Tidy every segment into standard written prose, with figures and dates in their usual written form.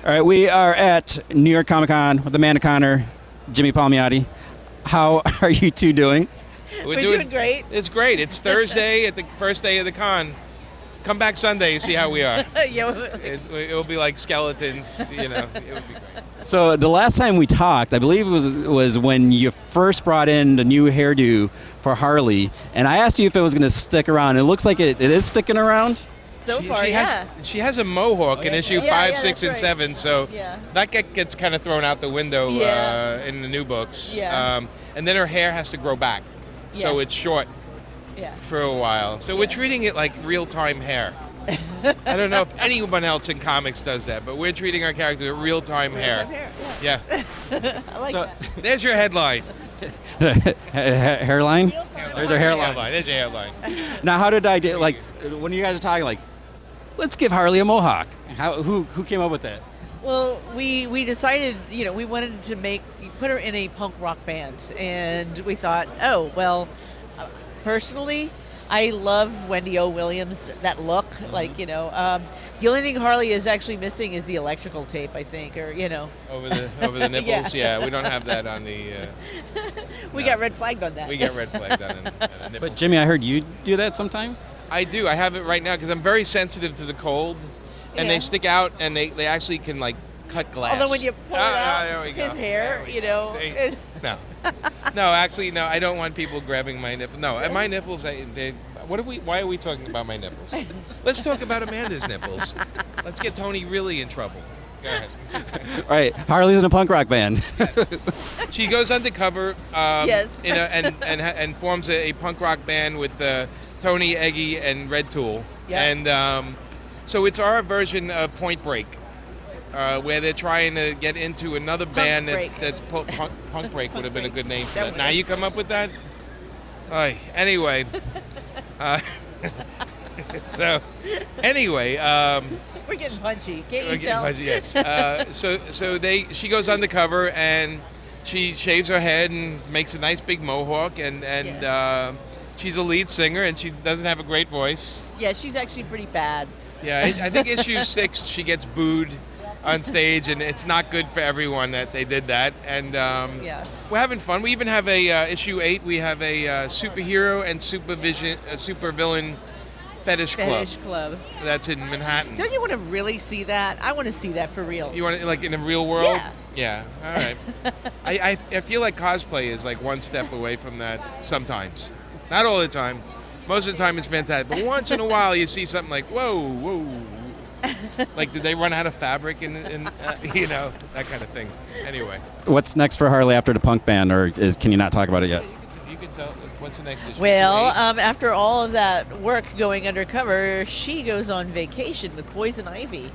All right, we are at New York Comic Con with Amanda Connor, Jimmy Palmiotti. How are you two doing? We're doing great. It's great. It's Thursday at the first day of the con. Come back Sunday and see how we are. It'll be like skeletons, you know. It would be great. So the last time we talked, I believe it was when you first brought in the new hairdo for Harley, and I asked you if it was going to stick around. It looks like it is sticking around. So far, yeah. She has a mohawk in issue 5, 6, and right. 7, so that gets kind of thrown out the window in the new books. Yeah. And then her hair has to grow back, so it's short for a while. So we're treating it like real-time hair. I don't know if anyone else in comics does that, but we're treating our character with real-time hair. Yeah. I like that. There's your headline. Hairline? There's our hairline. There's your headline. Now, how did I do? Like, when you guys are talking, like, let's give Harley a mohawk. Who came up with that? Well, we decided, we wanted to put her in a punk rock band, and we thought, personally, I love Wendy O. Williams, that look, the only thing Harley is actually missing is the electrical tape, I think, or, Over the nipples? Yeah, we don't have that on the... we got red flagged on that. We get red flagged on the nipples. But Jimmy, I heard you do that sometimes? I do. I have it right now because I'm very sensitive to the cold, and they stick out, and they actually can, cut glass. Although when you pull it out, there we go. his hair, No. No, actually, no, I don't want people grabbing my nipples. No, my nipples, why are we talking about my nipples? Let's talk about Amanda's nipples. Let's get Tony really in trouble. Go ahead. All right, Harley's in a punk rock band. Yes. She goes undercover and forms a punk rock band with Tony, Eggy, and Red Tool. Yeah. And so it's our version of Point Break. Where they're trying to get into another band that's Punk Break would have been a good name for that. Now you come up with that? Anyway. We're getting punchy. Can't you We're getting tell? punchy, yes. She goes undercover and she shaves her head and makes a nice big mohawk and she's a lead singer and she doesn't have a great voice. Yeah, she's actually pretty bad. Yeah, I think issue 6 she gets booed on stage, and it's not good for everyone that they did that. And we're having fun. We even have a issue 8. We have a superhero and supervillain fetish club. That's in Manhattan. Don't you want to really see that? I want to see that for real. You want it like in the real world? Yeah. All right. I feel like cosplay is like one step away from that sometimes. Not all the time. Most of the time it's fantastic, but once in a while you see something like whoa. Like, did they run out of fabric and that kind of thing. Anyway. What's next for Harley after the punk band, or can you not talk about it yet? You can tell. What's the next issue? Well, after all of that work going undercover, she goes on vacation with Poison Ivy.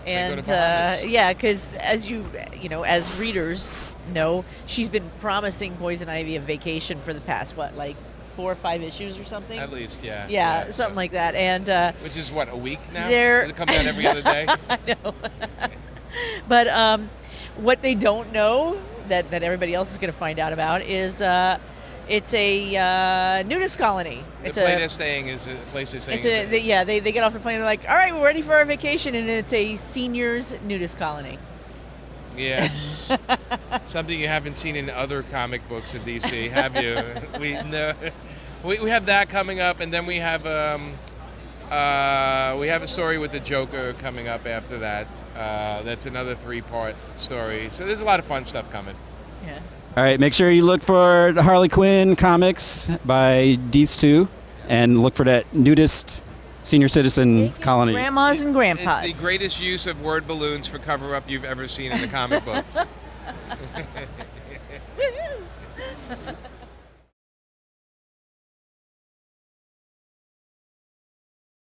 And because as as readers know, she's been promising Poison Ivy a vacation for the past 4 or 5 issues or something? At least, yeah. Yeah, something like that. And which is what, a week now? Does it come out every other day? I know. But what they don't know that everybody else is going to find out about is it's a nudist colony. The place they're staying is a place they're staying. They get off the plane and they're like, all right, we're ready for our vacation, and it's a seniors nudist colony. Yes. Something you haven't seen in other comic books in DC, have you? We have that coming up, and then we have a story with the Joker coming up after that. That's another 3-part story. So there's a lot of fun stuff coming. Yeah. All right, make sure you look for the Harley Quinn comics by these two, and look for that nudist senior citizen colony. Grandmas and grandpas. It's the greatest use of word balloons for cover-up you've ever seen in the comic book.